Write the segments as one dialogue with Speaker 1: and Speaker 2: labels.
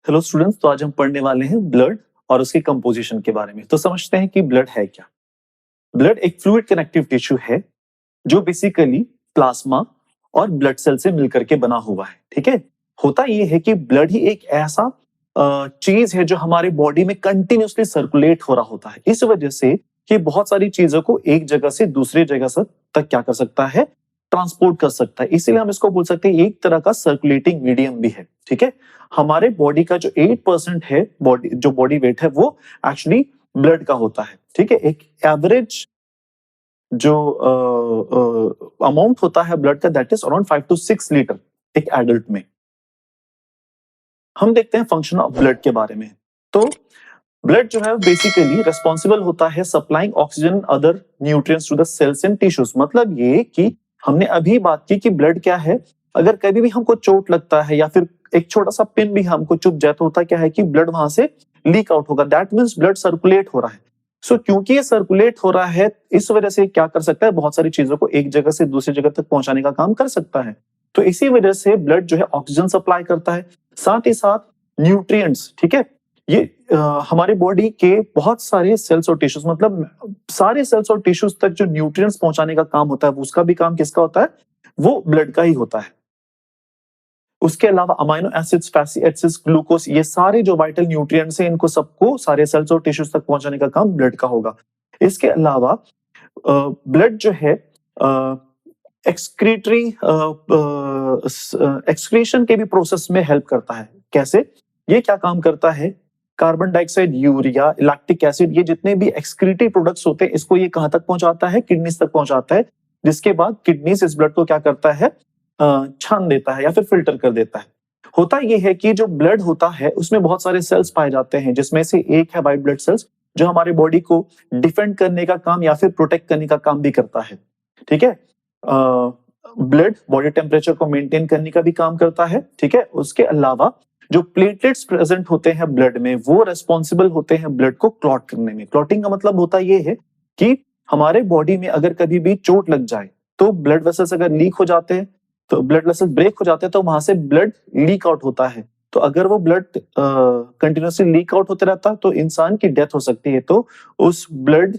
Speaker 1: Hello students, तो आज हम पढ़ने वाले हैं ब्लड और उसके कंपोजिशन के बारे में। तो समझते हैं कि ब्लड है क्या। ब्लड एक फ्लूइड कनेक्टिव टिश्यू है जो बेसिकली प्लाज्मा और ब्लड सेल से मिलकर के बना हुआ है। ठीक है, होता यह है कि ब्लड ही एक ऐसा चीज है जो हमारे बॉडी में कंटिन्यूसली सर्कुलेट हो रहा होता है। इस वजह से ये बहुत सारी चीजों को एक जगह से दूसरी जगह तक क्या कर सकता है, ट्रांसपोर्ट कर सकता है। इसीलिए हम इसको बोल सकते हैं एक तरह का सर्कुलेटिंग मीडियम भी है। ठीक है, हमारे बॉडी का जो 8% है बॉडी वेट है वो एक्चुअली ब्लड का होता है। ठीक है, एक एवरेज जो अमाउंट होता है ब्लड का that is around 5 to 6 litre एक एडल्ट में। हम देखते हैं फंक्शन ऑफ ब्लड के बारे में। तो ब्लड जो है बेसिकली रिस्पॉन्सिबल होता है supplying oxygen other nutrients to the cells and tissues. मतलब ये कि हमने अभी बात की कि ब्लड क्या है, अगर कभी भी हमको चोट लगता है या फिर एक छोटा सा पिन भी हमको चुभ जाए तो होता क्या है कि ब्लड वहां से लीक आउट होगा। दैट मीन्स ब्लड सर्कुलेट हो रहा है। सो क्योंकि ये सर्कुलेट हो रहा है इस वजह से क्या कर सकता है, बहुत सारी चीजों को एक जगह से दूसरी जगह तक पहुंचाने का काम कर सकता है। तो इसी वजह से ब्लड जो है ऑक्सीजन सप्लाई करता है, साथ ही साथ न्यूट्रिएंट्स। ठीक है, ये हमारे बॉडी के बहुत सारे सेल्स और टिश्यूज, मतलब सारे सेल्स और टिश्यूज तक जो न्यूट्रिएंट्स पहुंचाने का काम होता है उसका भी काम किसका होता है, वो ब्लड का ही होता है। उसके अलावा amino acids, fatty acids, glucose, ये सारे जो वाइटल न्यूट्रिएंट्स हैं इनको सबको सारे सेल्स और टिश्यूज तक पहुंचाने का काम ब्लड का होगा। इसके अलावा ब्लड जो है एक्सक्रीटरी एक्सक्रीशन के भी प्रोसेस में हेल्प करता है। कैसे, ये क्या काम करता है, carbon dioxide, urea, lactic acid, ये जितने भी एक्सक्रीटरी प्रोडक्ट्स होते हैं इसको ये कहां तक पहुंचाता है, किडनीज तक पहुंचाता है। जिसके बाद किडनीज इस ब्लड को क्या करता है, छान देता है या फिर फिल्टर कर देता है। होता यह है कि जो ब्लड होता है उसमें बहुत सारे सेल्स पाए जाते हैं, जिसमें से एक है व्हाइट ब्लड सेल्स जो हमारे बॉडी को डिफेंड करने का काम या फिर प्रोटेक्ट करने का काम भी करता है। ठीक है, ब्लड बॉडी टेम्परेचर को मेंटेन करने का भी काम करता है। ठीक है, उसके अलावा जो प्लेटलेट्स प्रेजेंट होते हैं ब्लड में वो रेस्पॉन्सिबल होते हैं ब्लड को क्लॉट करने में। क्लॉटिंग का मतलब होता यह है कि हमारे बॉडी में अगर कभी भी चोट लग जाए तो ब्लड वेसल्स अगर लीक हो जाते हैं, तो ब्लड वेसल्स ब्रेक हो जाते हैं तो वहां से ब्लड लीक आउट होता है। तो अगर वो ब्लड कंटिन्यूसली लीक आउट होते रहता तो इंसान की डेथ हो सकती है। तो उस ब्लड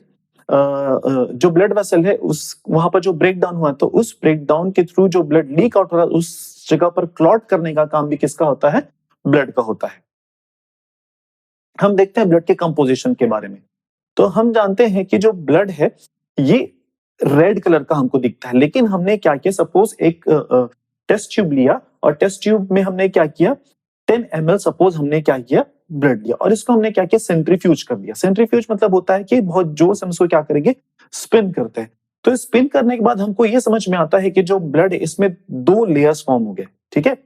Speaker 1: जो ब्लड वेसल है उस वहां पर जो ब्रेक डाउन हुआ तो उस ब्रेक डाउन के थ्रू जो ब्लड लीक आउट हो रहा है उस जगह पर क्लॉट करने का काम भी किसका होता है, ब्लड का होता है। हम देखते हैं ब्लड के कंपोजिशन के बारे में। तो हम जानते हैं कि जो ब्लड है ये रेड कलर का हमको दिखता है, लेकिन हमने क्या किया, सपोज एक टेस्ट ट्यूब लिया और टेस्ट ट्यूब में हमने क्या किया, 10 ml सपोज हमने क्या किया, ब्लड लिया और इसको हमने क्या किया, सेंट्रीफ्यूज कर दिया। सेंट्रीफ्यूज मतलब होता है कि बहुत जोर से हम इसको क्या करेंगे, स्पिन करते हैं। तो स्पिन करने के बाद हमको ये समझ में आता है कि जो ब्लड है इसमें 2 लेयर्स फॉर्म हो गए। ठीक है,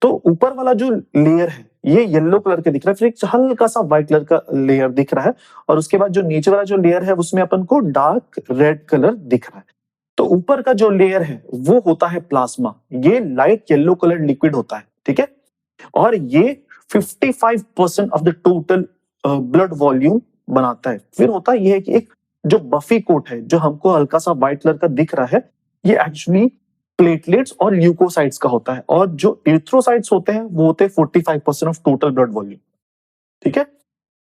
Speaker 1: तो ऊपर वाला जो लेयर है ये येलो कलर का दिख रहा है, फिर एक हल्का सा व्हाइट कलर का लेयर दिख रहा है और उसके बाद जो नीचे वाला जो लेयर है उसमें अपन को डार्क रेड कलर दिख रहा है। तो ऊपर का जो लेयर है वो होता है प्लाज्मा, ये लाइट येलो कलर लिक्विड होता है। ठीक है, और ये 55% of the total blood volume बनाता है। फिर होता ये है कि एक जो बफी कोट है जो हमको हल्का सा व्हाइट कलर का दिख रहा है ये एक्चुअली प्लेटलेट्स और ल्यूकोसाइट्स का होता है, और जो एरिथ्रोसाइट्स होते हैं वो होते हैं 45% ऑफ टोटल ब्लड वॉल्यूम। ठीक है,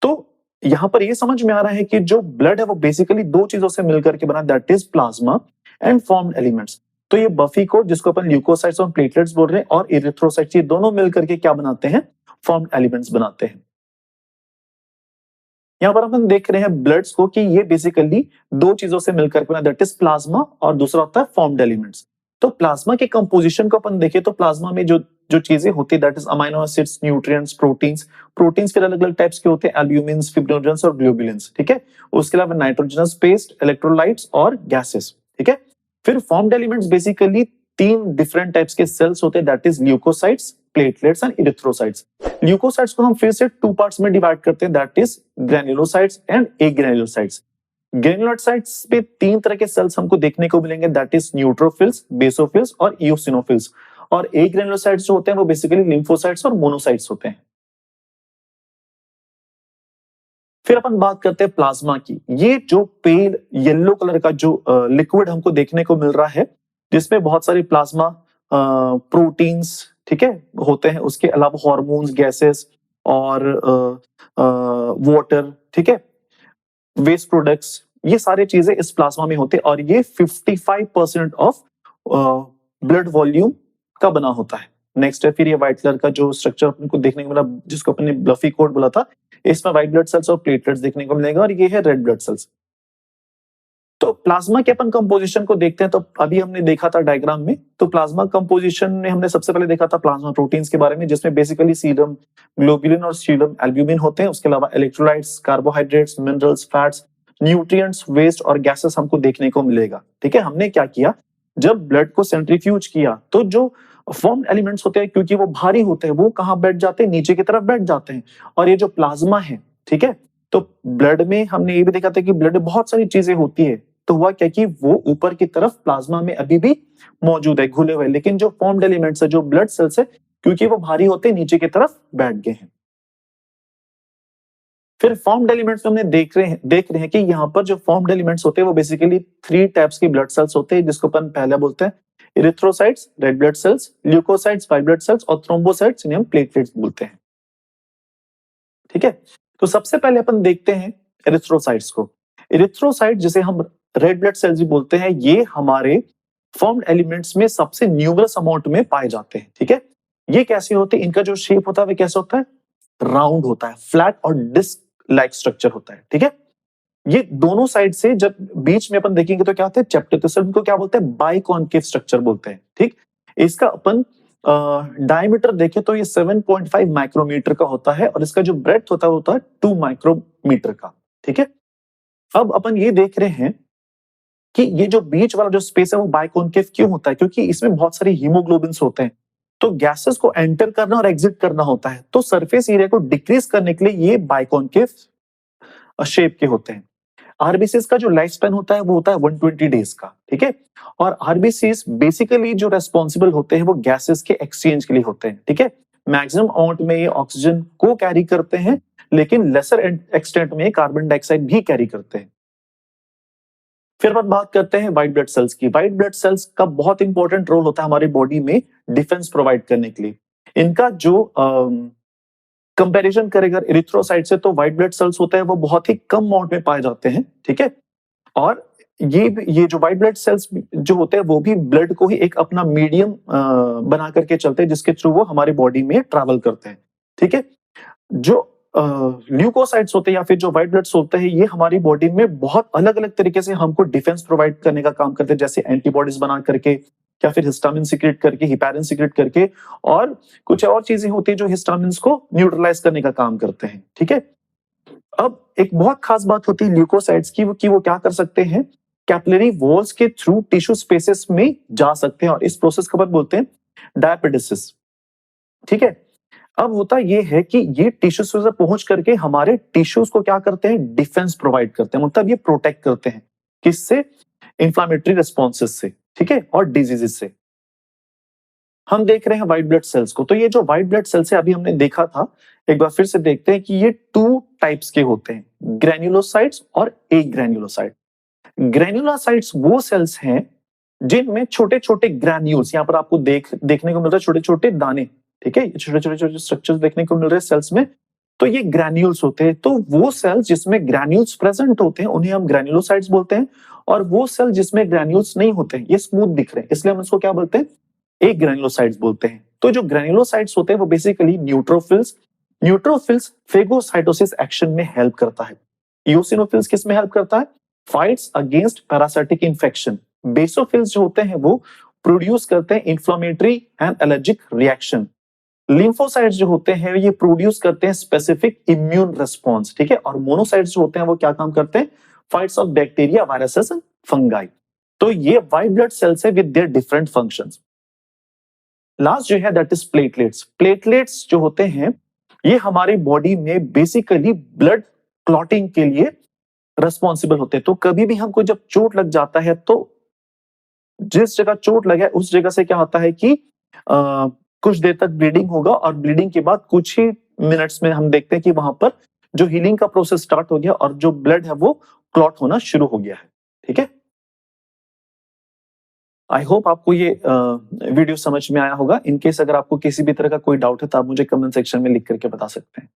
Speaker 1: तो यहां पर ये समझ में आ रहा है कि जो ब्लड है वो बेसिकली 2 चीजों से मिलकर के बना, that is plasma and formed elements. तो ये बफी कोट जिसको अपन ल्यूकोसाइट्स और प्लेटलेट्स बोल रहे हैं और एरिथ्रोसाइट्स, ये दोनों मिलकर के क्या बनाते हैं, फॉर्म्ड एलिमेंट्स बनाते हैं। यहां पर अपन देख रहे हैं ब्लड्स को कि ये बेसिकली 2 चीजों से मिलकर बना, दैट इज प्लाज्मा और दूसरा होता है फॉर्म्ड एलिमेंट्स। तो प्लाज्मा के कंपोजिशन को अपन देखें तो प्लाज्मा में जो जो चीजें होती है that is amino acids, nutrients, proteins. Proteins फिर अलग अलग टाइप्स के होते हैं, एल्ब्यूमिन्स, फिब्रिनोजेंस और ग्लोबुलिन्स। ठीक है, उसके अलावा नाइट्रोजनस पेस्ट, इलेक्ट्रोलाइट्स और गैसेस। ठीक है, फिर formed elements basically 3 different types के सेल्स होते हैं, that is leukocytes, platelets and erythrocytes. Leukocytes को हम फिर से 2 पार्ट्स में डिवाइड करते हैं, that is granulocytes and agranulocytes. Granulocytes पे 3 तरह के सेल्स हमको देखने को मिलेंगे, दैट इज न्यूट्रोफिल्स, बेसोफिल्स और इओसिनोफिल्स। और एग्रैन्युलोसाइट्स जो होते हैं वो बेसिकली लिम्फोसाइट्स और मोनोसाइट्स होते हैं। फिर अपन बात करते हैं प्लाज्मा की। ये जो पेल येलो कलर का जो लिक्विड हमको देखने को मिल रहा है जिसमें बहुत सारी प्लाज्मा प्रोटीन्स, ठीक है, होते हैं। उसके अलावा हार्मोन्स, गैसेस और वाटर, ठीक है, वेस्ट प्रोडक्ट्स, ये सारी चीजें इस प्लाज्मा में होते हैं और ये 55% ऑफ ब्लड वॉल्यूम का बना होता है। नेक्स्ट है फिर ये व्हाइट कलर का जो स्ट्रक्चर अपन को देखने को मिला, जिसको अपन ने ब्लफी कोट बोला था, इसमें व्हाइट ब्लड सेल्स और प्लेटलेट्स देखने को मिलेगा और ये है रेड ब्लड सेल्स। तो प्लाज्मा के अपन कंपोजिशन को देखते हैं, तो अभी हमने देखा था डायग्राम में, तो प्लाज्मा कंपोजिशन में हमने सबसे पहले देखा था प्लाज्मा प्रोटीन्स के बारे में, जिसमें बेसिकली सीरम ग्लोबुलिन और सीरम एल्ब्यूमिन होते हैं। उसके अलावा electrolytes, carbohydrates, minerals, fats, nutrients, waste और गैसेस हमको देखने को मिलेगा। ठीक है, हमने क्या किया, जब ब्लड को सेंट्रीफ्यूज किया तो जो फॉर्म एलिमेंट्स होते हैं, क्योंकि वो भारी होते हैं, वो कहाँ बैठ जाते हैं, नीचे की तरफ बैठ जाते हैं। और ये जो प्लाज्मा है, ठीक है, तो ब्लड में हमने ये भी देखा था कि ब्लड में बहुत सारी चीजें होती है, तो हुआ क्या कि वो ऊपर की तरफ प्लाज्मा में अभी भी मौजूद है, घुले हुए, लेकिन जो फॉर्म्ड एलिमेंट्स है, जो ब्लड सेल्स है, क्योंकि वो भारी होते हैं, नीचे की तरफ बैठ गए हैं। फिर फॉर्म्ड एलिमेंट्स में हमने देख रहे हैं कि यहाँ पर जो फॉर्म्ड एलिमेंट्स होते हैं वो बेसिकली 3 टाइप्स की ब्लड सेल्स होते हैं, जिसको अपन पहले बोलते हैं erythrocytes, red blood cells, leukocytes, white blood cells और थ्रोम्बोसाइट्स, इन्हें हम प्लेटलेट्स बोलते हैं। ठीक है, तो सबसे पहले अपन देखते हैं इरिथ्रोसाइट्स को। इरिथ्रोसाइट, जिसे हम रेड ब्लड सेल्स भी बोलते हैं, ये हमारे फॉर्म्ड एलिमेंट्स में सबसे न्यूमरस अमाउंट में पाए जाते हैं। ठीक है, ये कैसे होते हैं, इनका जो शेप होता है वो कैसे होता है, राउंड होता है, फ्लैट और डिस्क लाइक स्ट्रक्चर होता है। ठीक है, ये दोनों साइड से जब बीच में अपन देखेंगे तो क्या होता है, चैप्टर, तो सर इनको क्या बोलते हैं, बाइकॉन्केव स्ट्रक्चर बोलते हैं। ठीक, इसका अपन डायमीटर देखें तो ये 7.5 माइक्रोमीटर का होता है और इसका जो ब्रेड्थ होता है वो होता है 2 माइक्रोमीटर का। ठीक है, अब अपन ये देख रहे हैं कि ये जो बीच वाला जो स्पेस है वो बाइकॉन्केव क्यों होता है, क्योंकि इसमें बहुत सारे हीमोग्लोबिन्स होते हैं, तो गैसेस को एंटर करना और एग्जिट करना होता है, तो सरफेस एरिया को डिक्रीज करने के लिए ये बाइकॉन्केव शेप के होते हैं। आरबीसीज का जो लाइफ स्पैन होता है वो होता है 120 डेज का। ठीक है, और आरबीसीज बेसिकली जो रेस्पॉन्सिबल होते हैं वो गैसेस के एक्सचेंज के लिए होते हैं। ठीक है, मैक्सिमम अमाउंट में ये ऑक्सीजन को कैरी करते हैं, लेकिन लेसर एक्सटेंट में कार्बन डाइऑक्साइड भी कैरी करते हैं। फिर अपन बात करते हैं व्हाइट ब्लड सेल्स की। व्हाइट ब्लड सेल्स का बहुत इंपॉर्टेंट रोल होता है हमारी बॉडी में डिफेंस प्रोवाइड करने के लिए। इनका जो कंपैरिजन करेगा इरिथ्रोसाइट से, तो व्हाइट ब्लड सेल्स होते हैं वो बहुत ही कम अमाउंट में पाए जाते हैं। ठीक है, और ये जो व्हाइट ब्लड सेल्स जो होते हैं वो भी ब्लड को ही एक अपना मीडियम बना करके चलते हैं, जिसके थ्रू वो हमारी बॉडी में ट्रैवल करते हैं। ठीक है, जो ल्यूकोसाइट्स होते हैं या फिर जो व्हाइट ब्लड होते हैं, ये हमारी बॉडी में बहुत अलग अलग तरीके से हमको डिफेंस प्रोवाइड करने का काम करते हैं, जैसे एंटीबॉडीज बना करके या फिर हिस्टामिन सीक्रेट करके, हिपैरिन सीक्रेट करके, और कुछ और चीजें होती है जो हिस्टामिन को न्यूट्रलाइज करने का काम करते हैं। ठीक है, अब एक बहुत खास बात होती है ल्यूकोसाइट्स की, कि वो क्या कर सकते हैं, कैपिलरी वॉल्स के थ्रू टिश्यू स्पेसेस में जा सकते हैं और इस प्रोसेस को अपन बोलते हैं डायपेडिसिस। ठीक है, अब होता ये है कि ये टिश्यूज से पहुंच करके हमारे टिश्यूज को क्या करते हैं, डिफेंस प्रोवाइड करते हैं, मतलब ये प्रोटेक्ट करते हैं, किससे, इंफ्लेमेटरी रिस्पॉन्सेस से। ठीक है, और डिजीजेस से। हम देख रहे हैं व्हाइट ब्लड सेल्स को, तो ये जो व्हाइट ब्लड सेल्स है अभी हमने देखा था, एक बार फिर से देखते हैं कि ये 2 टाइप्स के होते हैं, ग्रैन्युलोसाइट्स और एग्रैन्युलोसाइट। ग्रैन्युलोसाइट्स वो सेल्स हैं जिनमें छोटे छोटे ग्रैन्यूल्स, यहाँ पर आपको देखने को मिल रहा है छोटे छोटे दाने। ठीक है, छोटे छोटे स्ट्रक्चर्स देखने को मिल रहे हैं सेल्स में, तो ये ग्रैन्यूल्स होते हैं। तो वो सेल्स जिसमें ग्रैन्यूल्स प्रेजेंट होते हैं उन्हें हम ग्रैन्युलोसाइट्स बोलते हैं, और वो सेल जिसमें ग्रैन्यूल्स नहीं होते हैं, ये स्मूथ दिख रहे हैं, इसलिए हम इसको क्या बोलते हैं, एक ग्रैन्युलोसाइट्स बोलते हैं। तो जो ग्रैन्युलोसाइट्स होते हैं वो बेसिकली न्यूट्रोफिल्स फेगोसाइटोसिस एक्शन में हेल्प करता है। इओसिनोफिल्स किस में हेल्प करता है, fights against parasitic infection. Basophils जो होते हैं वो प्रोड्यूस करते हैं inflammatory and allergic reaction. Lymphocytes जो होते हैं ये प्रोड्यूस करते हैं स्पेसिफिक इम्यून रिस्पॉन्स। ठीक है, और मोनोसाइट्स जो होते हैं वो क्या काम करते हैं, fights of bacteria, viruses and fungi. तो ये व्हाइट ब्लड सेल्स है with their different functions. Last जो है दैट इज प्लेटलेट्स। प्लेटलेट्स जो होते हैं ये हमारी बॉडी में बेसिकली ब्लड क्लॉटिंग के लिए रिस्पॉन्सिबल होते हैं। तो कभी भी हमको जब चोट लग जाता है तो जिस जगह चोट लगा है उस जगह से क्या होता है कि कुछ देर तक ब्लीडिंग होगा, और ब्लीडिंग के बाद कुछ ही मिनट्स में हम देखते हैं कि वहां पर जो हीलिंग का प्रोसेस स्टार्ट हो गया और जो ब्लड है वो क्लॉट होना शुरू हो गया है। ठीक है, आई होप आपको ये वीडियो समझ में आया होगा। इन केस अगर आपको किसी भी तरह का कोई डाउट है तो आप मुझे कमेंट सेक्शन में लिख करके बता सकते हैं।